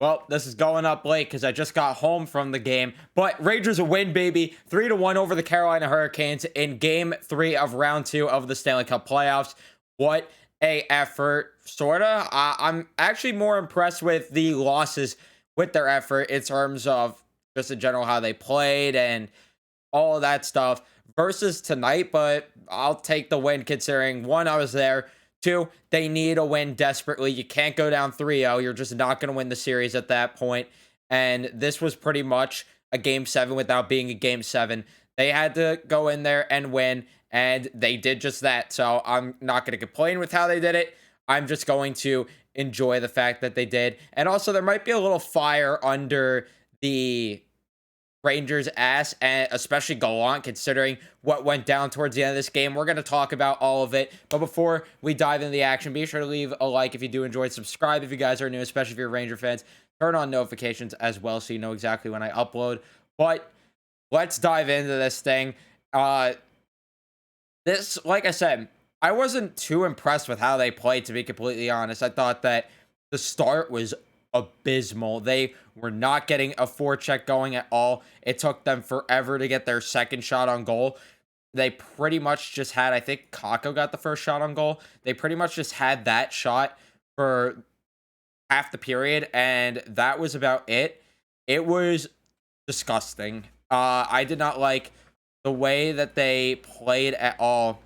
Well, this is going up late because I just got home from the game. But Rangers a win, baby. 3-1 over the Carolina Hurricanes in game 3 of round 2 of the Stanley Cup playoffs. What a effort, sorta. I'm actually more impressed with the losses with their effort in terms of just in general how they played and all of that stuff versus tonight, but I'll take the win considering one, I was there. Two, they need a win desperately. You can't go down 3-0. You're just not going to win the series at that point. And this was pretty much a game 7 without being a game 7. They had to go in there and win, and they did just that. So I'm not going to complain with how they did it. I'm just going to enjoy the fact that they did. And also, there might be a little fire under the Rangers ass, and especially Gallant, considering what went down towards the end of this game. We're going to talk about all of it. But before we dive into the action, be sure to leave a like if you do enjoy. Subscribe if you guys are new, especially if you're Ranger fans. Turn on notifications as well so you know exactly when I upload. But let's dive into this thing. This, like I said, I wasn't too impressed with how they played, to be completely honest. I thought that the start was abysmal. They were not getting a forecheck going at all. It took them forever to get their second shot on goal. They pretty much just had, I think Kakko got the first shot on goal. They pretty much just had that shot for half the period, and that was about it. It was disgusting. I did not like the way that they played at all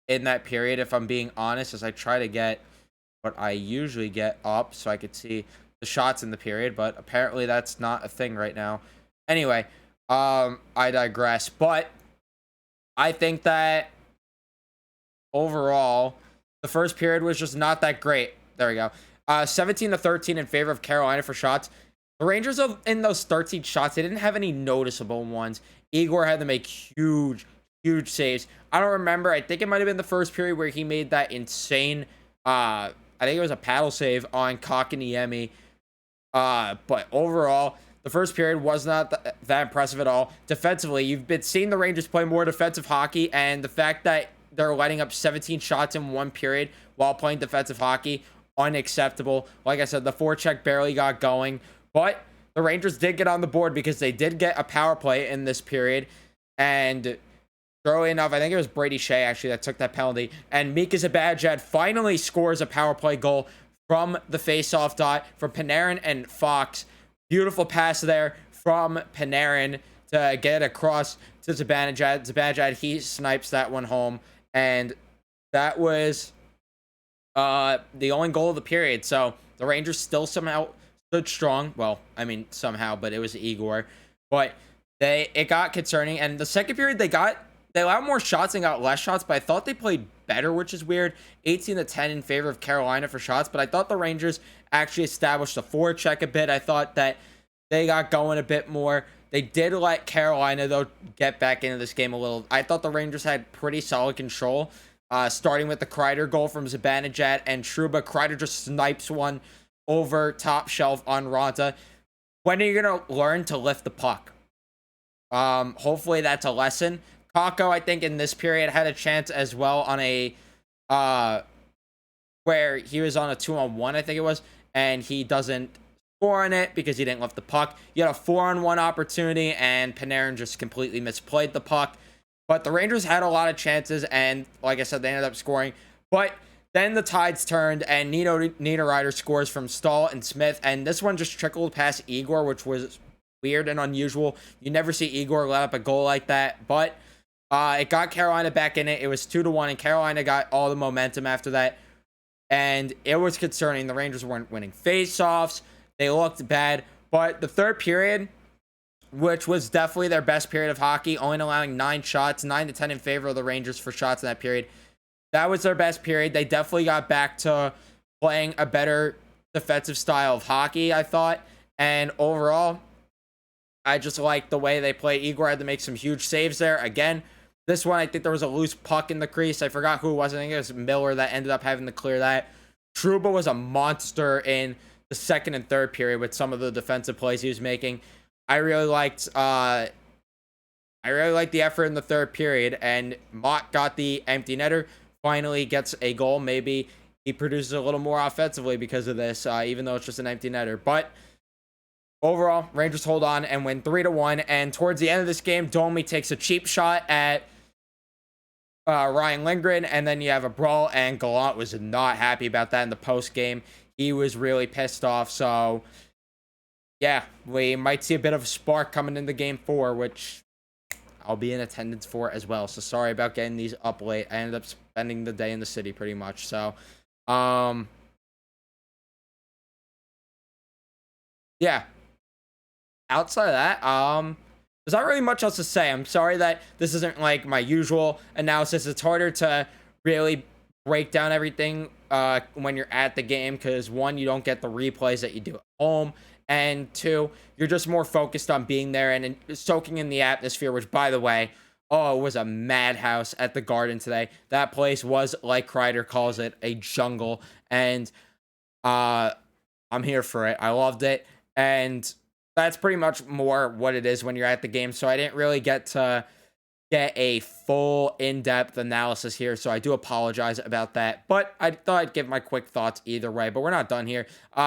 in that period, if I'm being honest, as I try to get what I usually get up so I could see the shots in the period, but apparently that's not a thing right now. Anyway, I digress, but I think that overall the first period was just not that great. There we go. 17-13 in favor of Carolina for shots. The Rangers, in those 13 shots, they didn't have any noticeable ones. Igor had to make huge saves. I don't remember. I think it might have been the first period where he made that insane, I think it was a paddle save on Kotkaniemi. But overall, the first period was not that impressive at all. Defensively, you've been seeing the Rangers play more defensive hockey, and the fact that they're letting up 17 shots in one period while playing defensive hockey, unacceptable. Like I said, the forecheck barely got going, but the Rangers did get on the board because they did get a power play in this period, and surely enough, I think it was Brady Shea actually that took that penalty, and Mika Zibanejad finally scores a power play goal from the face-off dot from Panarin and Fox. Beautiful pass there from Panarin to get across to Zibanejad. Zibanejad, he snipes that one home, and that was the only goal of the period. So the Rangers still somehow stood strong. Well, I mean somehow, but it was Igor. But it got concerning, and the second period they allowed more shots and got less shots, but I thought they played better, which is weird. 18-10 in favor of Carolina for shots, but I thought the Rangers actually established a forecheck a bit. I thought that they got going a bit more. They did let Carolina, though, get back into this game a little. I thought the Rangers had pretty solid control, starting with the Kreider goal from Zibanejad and Trouba. Kreider just snipes one over top shelf on Raanta. When are you going to learn to lift the puck? Hopefully that's a lesson. Kakko, I think, in this period had a chance as well on a where he was on a 2-on-1, I think it was, and he doesn't score on it because he didn't lift the puck. You had a 4-on-1 opportunity, and Panarin just completely misplayed the puck. But the Rangers had a lot of chances, and like I said, they ended up scoring. But then the tides turned, and Niederreiter scores from Stahl and Smith, and this one just trickled past Igor, which was weird and unusual. You never see Igor let up a goal like that, but it got Carolina back in it. It was 2-1, and Carolina got all the momentum after that. And it was concerning. The Rangers weren't winning face-offs. They looked bad. But the third period, which was definitely their best period of hockey, only allowing 9 shots, 9-10 in favor of the Rangers for shots in that period. That was their best period. They definitely got back to playing a better defensive style of hockey, I thought. And overall, I just liked the way they played. Igor had to make some huge saves there. Again, this one, I think there was a loose puck in the crease. I forgot who it was. I think it was Miller that ended up having to clear that. Trouba was a monster in the second and third period with some of the defensive plays he was making. I really liked the effort in the third period, and Mott got the empty netter. Finally gets a goal. Maybe he produces a little more offensively because of this, even though it's just an empty netter. But Overall, Rangers hold on and win 3-1. And towards the end of this game, Domi takes a cheap shot at Ryan Lindgren, and then you have a brawl, and Gallant was not happy about that in the post game. He was really pissed off. So, yeah, we might see a bit of a spark coming into game 4, which I'll be in attendance for as well. So, sorry about getting these up late. I ended up spending the day in the city pretty much. So, yeah. Outside of that, there's not really much else to say. I'm sorry that this isn't like my usual analysis. It's harder to really break down everything when you're at the game because, one, you don't get the replays that you do at home, and two, you're just more focused on being there and soaking in the atmosphere, which, by the way, oh, it was a madhouse at the Garden today. That place was, like Kreider calls it, a jungle, and I'm here for it. I loved it, and that's pretty much more what it is when you're at the game. So I didn't really get to get a full in-depth analysis here, so I do apologize about that. But I thought I'd give my quick thoughts either way, but we're not done here.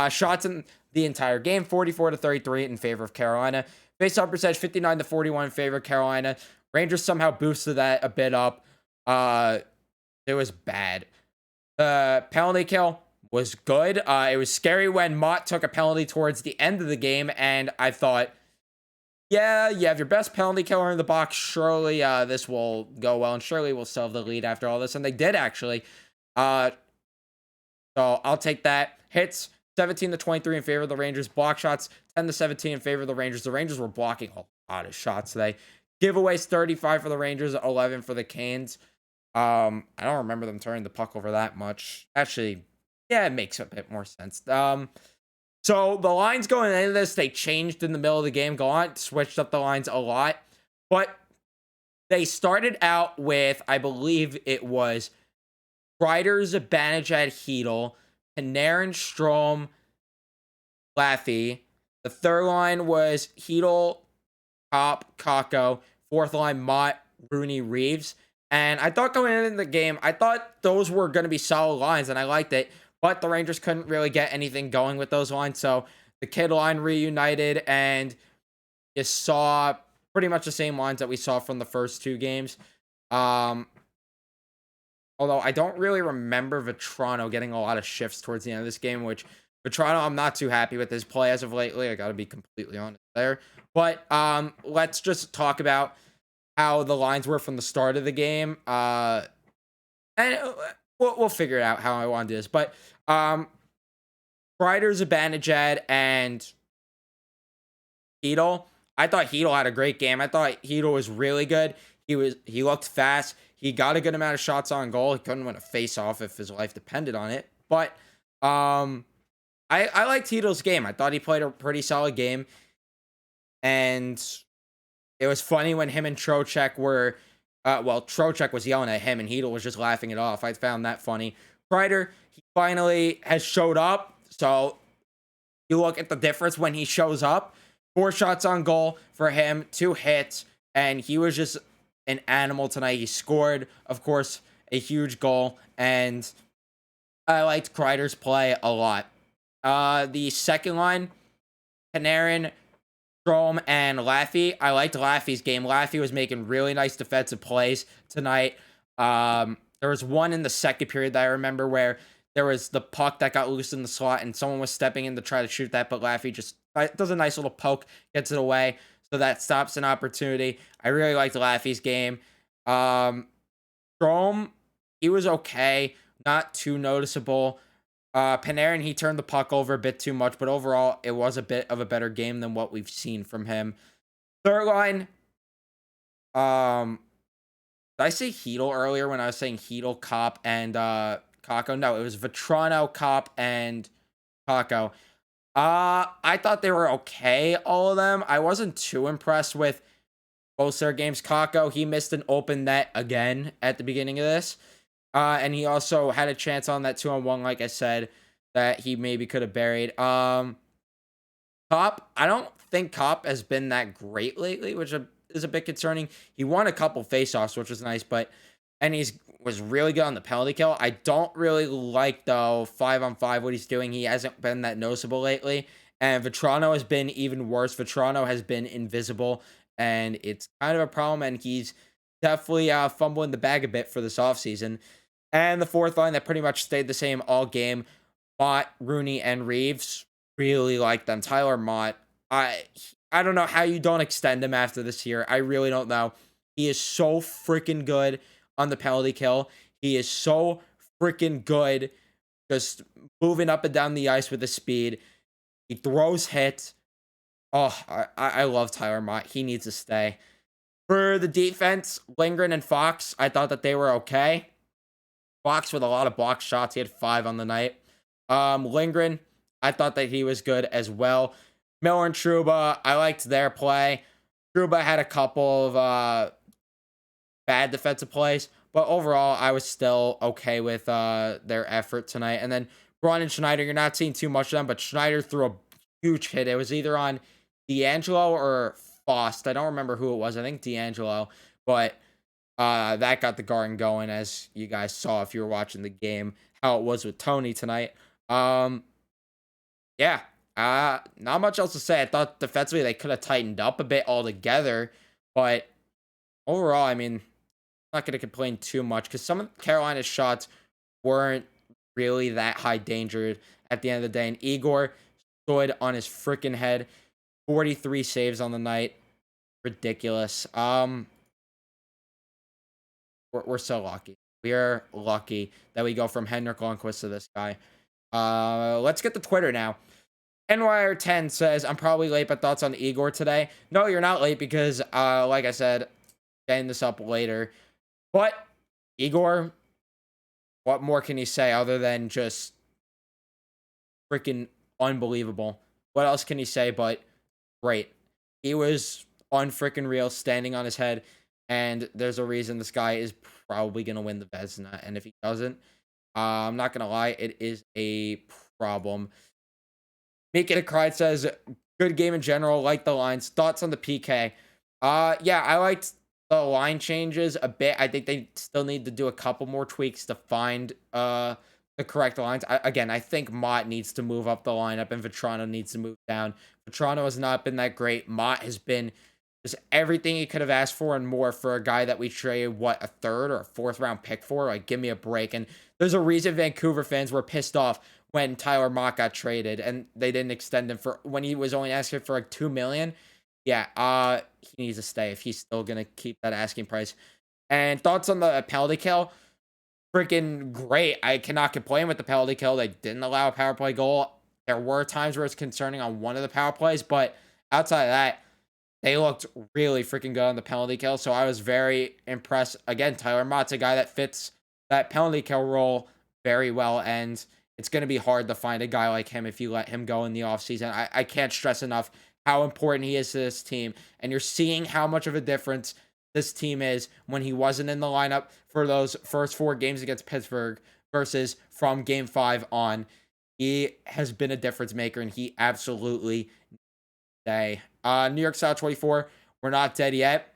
Shots in the entire game, 44-33 in favor of Carolina. Face-off percentage, 59-41 in favor of Carolina. Rangers somehow boosted that a bit up. It was bad. Penalty kill was good. It was scary when Mott took a penalty towards the end of the game, and I thought, yeah, you have your best penalty killer in the box. Surely this will go well, and surely we'll still have the lead after all this. And they did, actually. So I'll take that. Hits, 17-23 in favor of the Rangers. Block shots, 10-17 in favor of the Rangers. The Rangers were blocking a lot of shots today. Giveaways, 35 for the Rangers, 11 for the Canes. I don't remember them turning the puck over that much. Actually, yeah, it makes a bit more sense. So the lines going into this, they changed in the middle of the game. Gallant switched up the lines a lot, but they started out with, I believe it was Kreider, Zibanejad, Chytil, Panarin, Strome, Laffy. The third line was Chytil, Kopp, Kakko. Fourth line, Mott, Rooney, Reeves. And I thought going into the game, I thought those were going to be solid lines, and I liked it. But the Rangers couldn't really get anything going with those lines. So the kid line reunited, and you saw pretty much the same lines that we saw from the first two games. Although I don't really remember Vetrano getting a lot of shifts towards the end of this game, which Vetrano, I'm not too happy with his play as of lately. I got to be completely honest there. But let's just talk about how the lines were from the start of the game. And we'll figure it out how I want to do this. But Kreider, Zibanejad, and Chytil. I thought Chytil had a great game. I thought Chytil was really good. He looked fast. He got a good amount of shots on goal. He couldn't win a face-off if his life depended on it. But I liked Chytil's game. I thought he played a pretty solid game. And it was funny when him and Trocheck were... Trocheck was yelling at him, and Chytil was just laughing it off. I found that funny. Kreider, he finally has showed up. So you look at the difference when he shows up. 4 shots on goal for him, 2 hits, and he was just an animal tonight. He scored, of course, a huge goal, and I liked Kreider's play a lot. The second line, Panarin, Strome, and Laffy. I liked Laffy's game. Laffy was making really nice defensive plays tonight. There was one in the second period that I remember where there was the puck that got loose in the slot and someone was stepping in to try to shoot that, but Laffy just does a nice little poke, gets it away, so that stops an opportunity. I really liked Laffy's game. Strome, he was okay, not too noticeable. Panarin, he turned the puck over a bit too much, but overall, it was a bit of a better game than what we've seen from him. Third line, did I say Chytil earlier when I was saying Chytil, Kopp, and Kakko? No, it was Vetrano, Kopp, and Kakko. I thought they were okay, all of them. I wasn't too impressed with both their games. Kakko, he missed an open net again at the beginning of this. And he also had a chance on that 2-on-1, like I said, that he maybe could have buried. Kopp, I don't think Kopp has been that great lately, which is a bit concerning. He won a couple faceoffs, which was nice, and was really good on the penalty kill. I don't really like, though, 5-on-5, what he's doing. He hasn't been that noticeable lately. And Vetrano has been even worse. Vetrano has been invisible, and it's kind of a problem. And he's definitely fumbling the bag a bit for this offseason. And the fourth line that pretty much stayed the same all game. Mott, Rooney, and Reeves. Really like them. Tyler Mott. I don't know how you don't extend him after this year. I really don't know. He is so freaking good on the penalty kill. He is so freaking good just moving up and down the ice with his speed. He throws hits. Oh, I love Tyler Mott. He needs to stay. For the defense, Lindgren and Fox, I thought that they were okay. Fox with a lot of block shots. He had 5 on the night. Lindgren, I thought that he was good as well. Miller and Trouba, I liked their play. Trouba had a couple of bad defensive plays, but overall, I was still okay with their effort tonight. And then Braun and Schneider, you're not seeing too much of them, but Schneider threw a huge hit. It was either on D'Angelo or Faust. I don't remember who it was. I think D'Angelo, but that got the Garden going, as you guys saw if you were watching the game, how it was with Tony tonight. Yeah, not much else to say. I thought defensively they could have tightened up a bit altogether, but overall, I mean, I'm not going to complain too much because some of Carolina's shots weren't really that high danger at the end of the day. And Igor stood on his freaking head. 43 saves on the night. Ridiculous. We're so lucky. We are lucky that we go from Henrik Lundqvist to this guy. Let's get to Twitter now. NYR10 says, I'm probably late, but thoughts on Igor today? No, you're not late because, like I said, getting this up later. But Igor, what more can you say other than just freaking unbelievable? What else can you say but great? He was unfreaking real, standing on his head, and there's a reason this guy is probably going to win the Vezina. And if he doesn't, I'm not going to lie, it is a problem. Make It a Cry says, good game in general, like the lines. Thoughts on the PK? Yeah, I liked the line changes a bit. I think they still need to do a couple more tweaks to find the correct lines. I think Mott needs to move up the lineup and Vetrano needs to move down. Vetrano has not been that great. Mott has been just everything he could have asked for and more for a guy that we traded, a 3rd or a 4th round pick for? Like, give me a break. And there's a reason Vancouver fans were pissed off when Tyler Mott got traded and they didn't extend him for when he was only asking for like $2 million. Yeah, he needs to stay if he's still gonna keep that asking price. And thoughts on the penalty kill? Freaking great. I cannot complain with the penalty kill. They didn't allow a power play goal. There were times where it's concerning on one of the power plays, but outside of that, they looked really freaking good on the penalty kill. So I was very impressed. Again, Tyler Mott's a guy that fits that penalty kill role very well, and it's going to be hard to find a guy like him if you let him go in the offseason. I can't stress enough how important he is to this team. And you're seeing how much of a difference this team is when he wasn't in the lineup for those first 4 games against Pittsburgh versus from game 5 on. He has been a difference maker, and he absolutely day. New York Style 24, we're not dead yet.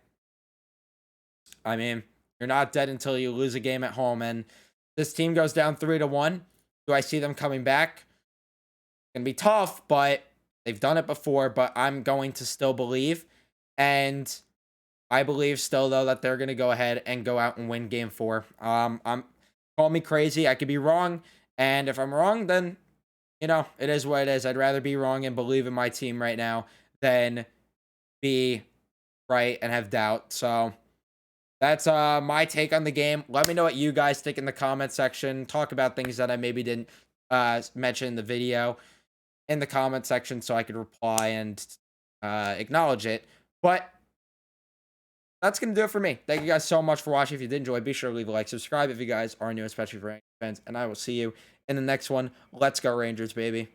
I mean, you're not dead until you lose a game at home, and this team goes down 3-1. Do I see them coming back? It's gonna be tough, but they've done it before. But I'm going to still believe, and I believe still though that they're gonna go ahead and go out and win Game 4. Call me crazy, I could be wrong, and if I'm wrong, then it is what it is. I'd rather be wrong and believe in my team right now than be right and have doubt. So that's my take on the game. Let me know what you guys think in the comment section. Talk about things that I maybe didn't mention in the video in the comment section so I could reply and acknowledge it. But that's going to do it for me. Thank you guys so much for watching. If you did enjoy, be sure to leave a like, subscribe if you guys are new, especially for Rangers fans. And I will see you in the next one. Let's go Rangers, baby.